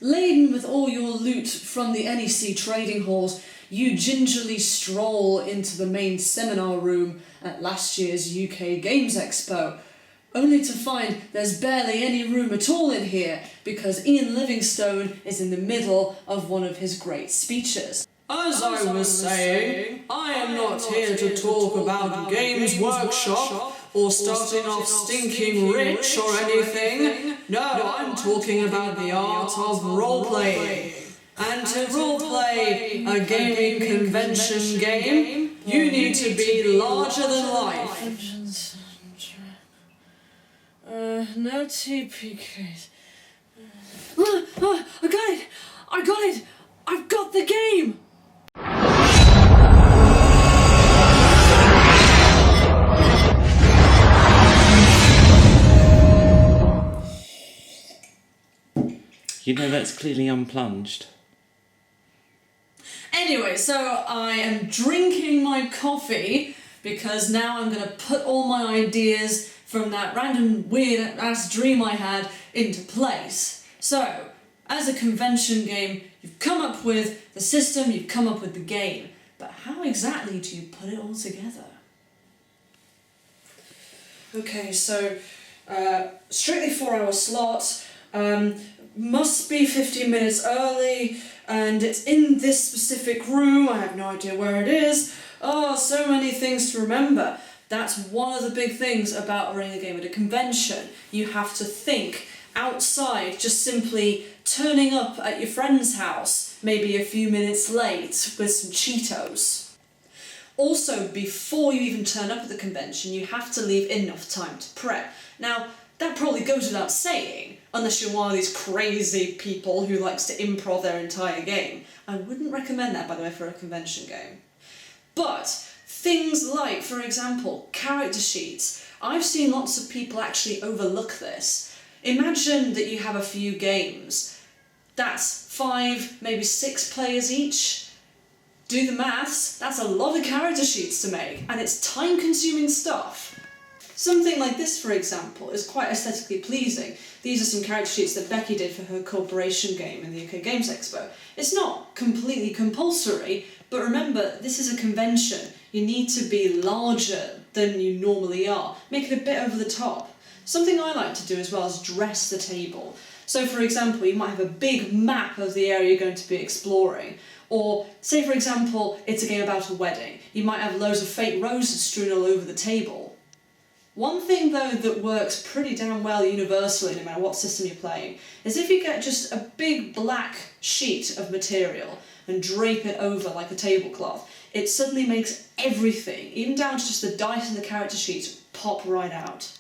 Laden with all your loot from the NEC trading halls, you gingerly stroll into the main seminar room at last year's UK Games Expo, only to find there's barely any room at all in here because Ian Livingstone is in the middle of one of his great speeches. As I was saying, I am not here to talk about Games Workshop or starting off stinking rich or anything. No, I'm talking about the art of role-playing. And to role-play a gaming convention game, you need to be larger than life. No TPKs. I got it! I got it! I've got the game! You know that's clearly unplunged. Anyway, so I am drinking my coffee because now I'm going to put all my ideas from that random weird ass dream I had into place. So, as a convention game, you've come up with the system, you've come up with the game, but how exactly do you put it all together? Okay, so strictly 4-hour slot, must be 15 minutes early, and it's in this specific room. I have no idea where it is. Oh, so many things to remember. That's one of the big things about running a game at a convention. You have to think outside, just simply turning up at your friend's house, maybe a few minutes late with some Cheetos. Also, before you even turn up at the convention, you have to leave enough time to prep. Now, that probably goes without saying, unless you're one of these crazy people who likes to improv their entire game. I wouldn't recommend that, by the way, for a convention game. But things like, for example, character sheets. I've seen lots of people actually overlook this. Imagine that you have a few games. That's 5, maybe 6 players each. Do the maths, that's a lot of character sheets to make, and it's time-consuming stuff. Something like this, for example, is quite aesthetically pleasing. These are some character sheets that Becky did for her corporation game in the UK Games Expo. It's not completely compulsory, but remember, this is a convention. You need to be larger than you normally are. Make it a bit over the top. Something I like to do as well is dress the table. So, for example, you might have a big map of the area you're going to be exploring. Or, say for example, it's a game about a wedding. You might have loads of fake roses strewn all over the table. One thing though that works pretty damn well universally, no matter what system you're playing, is if you get just a big black sheet of material and drape it over like a tablecloth, it suddenly makes everything, even down to just the dice and the character sheets, pop right out.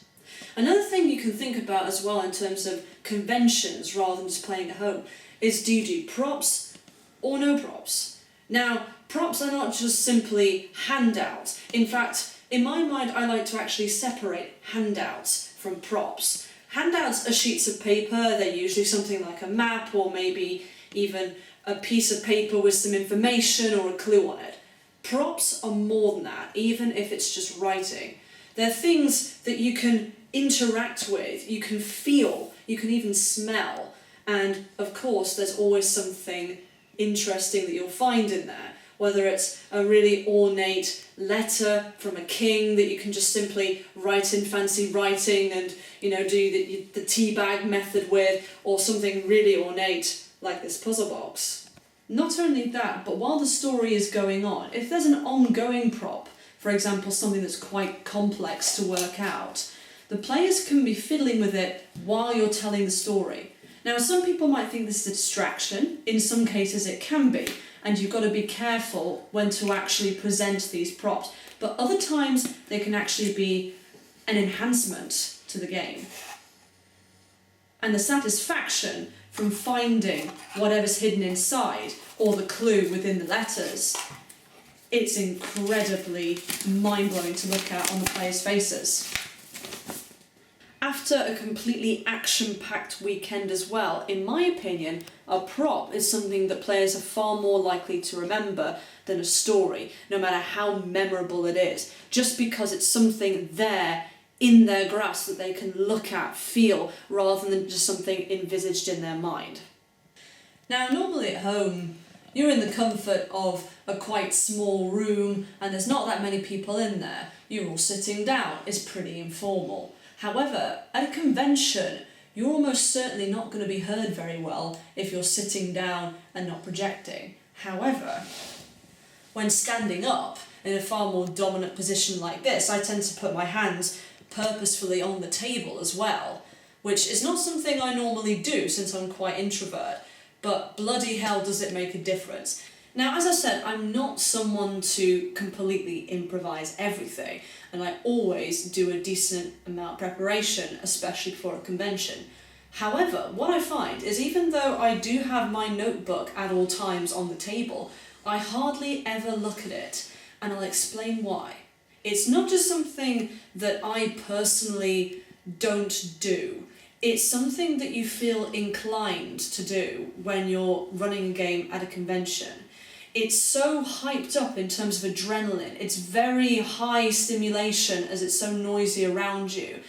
Another thing you can think about as well in terms of conventions rather than just playing at home is, do you do props or no props? Now, props are not just simply handouts. In fact, in my mind, I like to actually separate handouts from props. Handouts are sheets of paper. They're usually something like a map or maybe even a piece of paper with some information or a clue on it. Props are more than that, even if it's just writing. They're things that you can interact with, you can feel, you can even smell. And of course, there's always something interesting that you'll find in there. Whether it's a really ornate letter from a king that you can just simply write in fancy writing and, you know, do the tea bag method with, or something really ornate like this puzzle box. Not only that, but while the story is going on, if there's an ongoing prop, for example something that's quite complex to work out, the players can be fiddling with it while you're telling the story. Now, some people might think this is a distraction. In some cases it can be, and you've got to be careful when to actually present these props. But other times they can actually be an enhancement to the game. And the satisfaction from finding whatever's hidden inside, or the clue within the letters, it's incredibly mind-blowing to look at on the players' faces. After a completely action-packed weekend as well, in my opinion, a prop is something that players are far more likely to remember than a story, no matter how memorable it is, just because it's something there in their grasp that they can look at, feel, rather than just something envisaged in their mind. Now, normally at home, you're in the comfort of a quite small room and there's not that many people in there. You're all sitting down. It's pretty informal. However, at a convention, you're almost certainly not going to be heard very well if you're sitting down and not projecting. However, when standing up in a far more dominant position like this, I tend to put my hands purposefully on the table as well, which is not something I normally do since I'm quite introvert, but bloody hell does it make a difference. Now, as I said, I'm not someone to completely improvise everything, and I always do a decent amount of preparation, especially for a convention. However, what I find is even though I do have my notebook at all times on the table, I hardly ever look at it, and I'll explain why. It's not just something that I personally don't do. It's something that you feel inclined to do when you're running a game at a convention. It's so hyped up in terms of adrenaline. It's very high stimulation as it's so noisy around you.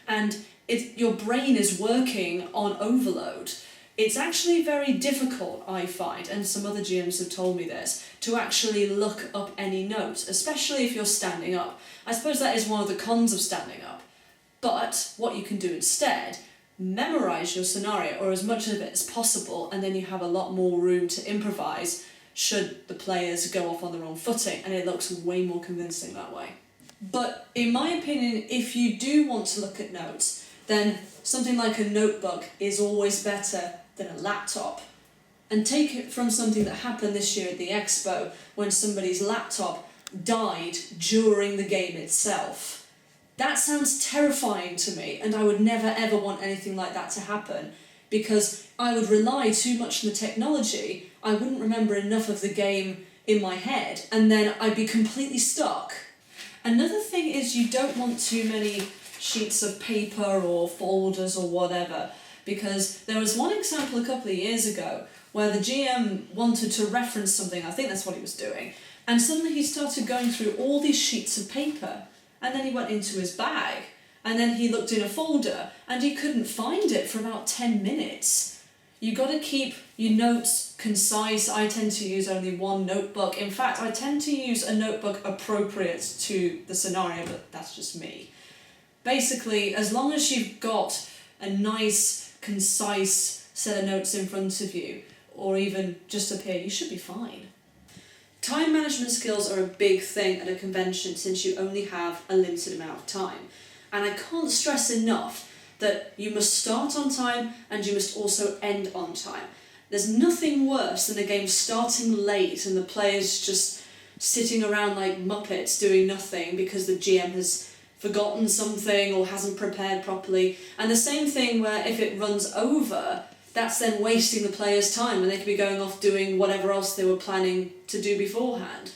And your brain is working on overload. It's actually very difficult, I find, and some other GMs have told me this, to actually look up any notes, especially if you're standing up. I suppose that is one of the cons of standing up. But what you can do instead, memorize your scenario, or as much of it as possible, and then you have a lot more room to improvise should the players go off on the wrong footing, and it looks way more convincing that way. But in my opinion, if you do want to look at notes, then something like a notebook is always better than a laptop. And take it from something that happened this year at the Expo, when somebody's laptop died during the game itself. That sounds terrifying to me, and I would never ever want anything like that to happen, because I would rely too much on the technology, I wouldn't remember enough of the game in my head, and then I'd be completely stuck. Another thing is you don't want too many sheets of paper or folders or whatever, because there was one example a couple of years ago where the GM wanted to reference something, I think that's what he was doing, and suddenly he started going through all these sheets of paper, and then he went into his bag, and then he looked in a folder, and he couldn't find it for about 10 minutes. You got to keep your notes concise. I tend to use only one notebook. In fact, I tend to use a notebook appropriate to the scenario, but that's just me. Basically, as long as you've got a nice, concise set of notes in front of you, or even just up here, you should be fine. Time management skills are a big thing at a convention since you only have a limited amount of time. And I can't stress enough that you must start on time and you must also end on time. There's nothing worse than a game starting late and the players just sitting around like Muppets doing nothing because the GM has forgotten something or hasn't prepared properly. And the same thing where if it runs over, that's then wasting the players' time when they could be going off doing whatever else they were planning to do beforehand.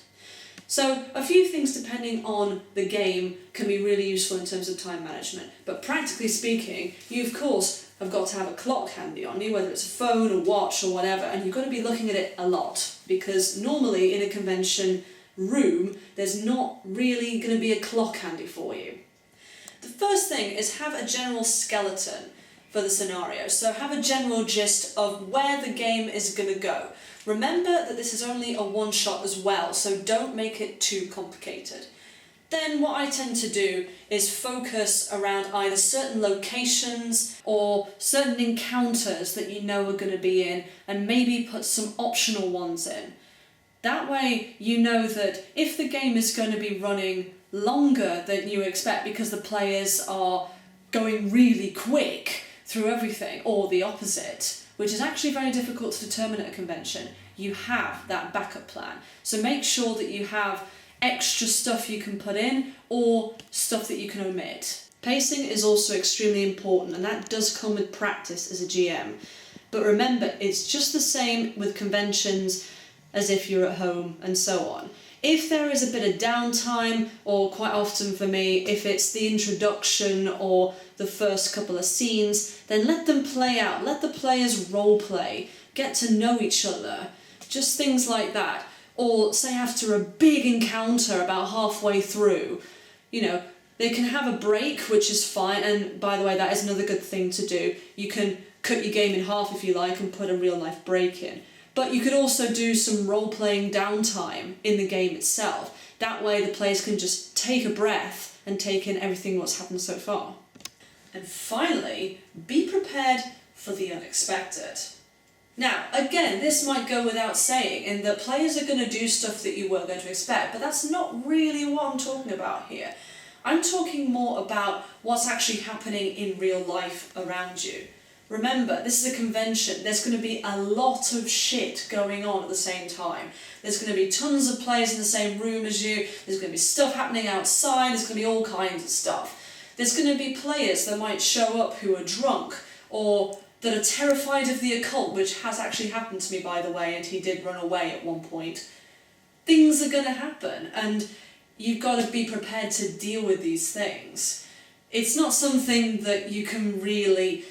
So a few things depending on the game can be really useful in terms of time management. But practically speaking, you of course have got to have a clock handy on you, whether it's a phone, a watch or whatever, and you've got to be looking at it a lot, because normally in a convention room there's not really going to be a clock handy for you. The first thing is have a general skeleton for the scenario. So have a general gist of where the game is going to go. Remember that this is only a one-shot as well, so don't make it too complicated. Then what I tend to do is focus around either certain locations or certain encounters that you know are going to be in, and maybe put some optional ones in. That way you know that if the game is going to be running longer than you expect because the players are going really quick through everything, or the opposite, which is actually very difficult to determine at a convention, you have that backup plan. So make sure that you have extra stuff you can put in or stuff that you can omit. Pacing is also extremely important, and that does come with practice as a GM. But remember, it's just the same with conventions as if you're at home and so on. If there is a bit of downtime, or quite often for me, if it's the introduction or the first couple of scenes, then let them play out, let the players role play, get to know each other, just things like that. Or say after a big encounter about halfway through, they can have a break, which is fine, and by the way, that is another good thing to do. You can cut your game in half if you like and put a real life break in. But you could also do some role-playing downtime in the game itself. That way the players can just take a breath and take in everything what's happened so far. And finally, be prepared for the unexpected. Now, again, this might go without saying in that players are going to do stuff that you weren't going to expect, but that's not really what I'm talking about here. I'm talking more about what's actually happening in real life around you. Remember, this is a convention. There's going to be a lot of shit going on at the same time. There's going to be tons of players in the same room as you. There's going to be stuff happening outside. There's going to be all kinds of stuff. There's going to be players that might show up who are drunk or that are terrified of the occult, which has actually happened to me, by the way, and he did run away at one point. Things are going to happen, and you've got to be prepared to deal with these things. It's not something that you can really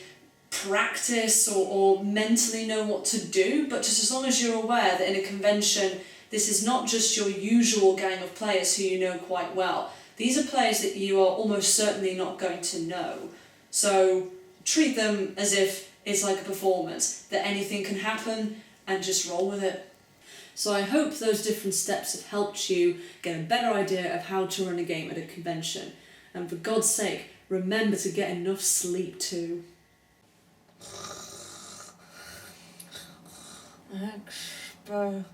practice or mentally know what to do, but just as long as you're aware that in a convention, this is not just your usual gang of players who you know quite well. These are players that you are almost certainly not going to know. So treat them as if it's like a performance, that anything can happen, and just roll with it. So I hope those different steps have helped you get a better idea of how to run a game at a convention. And for God's sake, remember to get enough sleep too. Expo.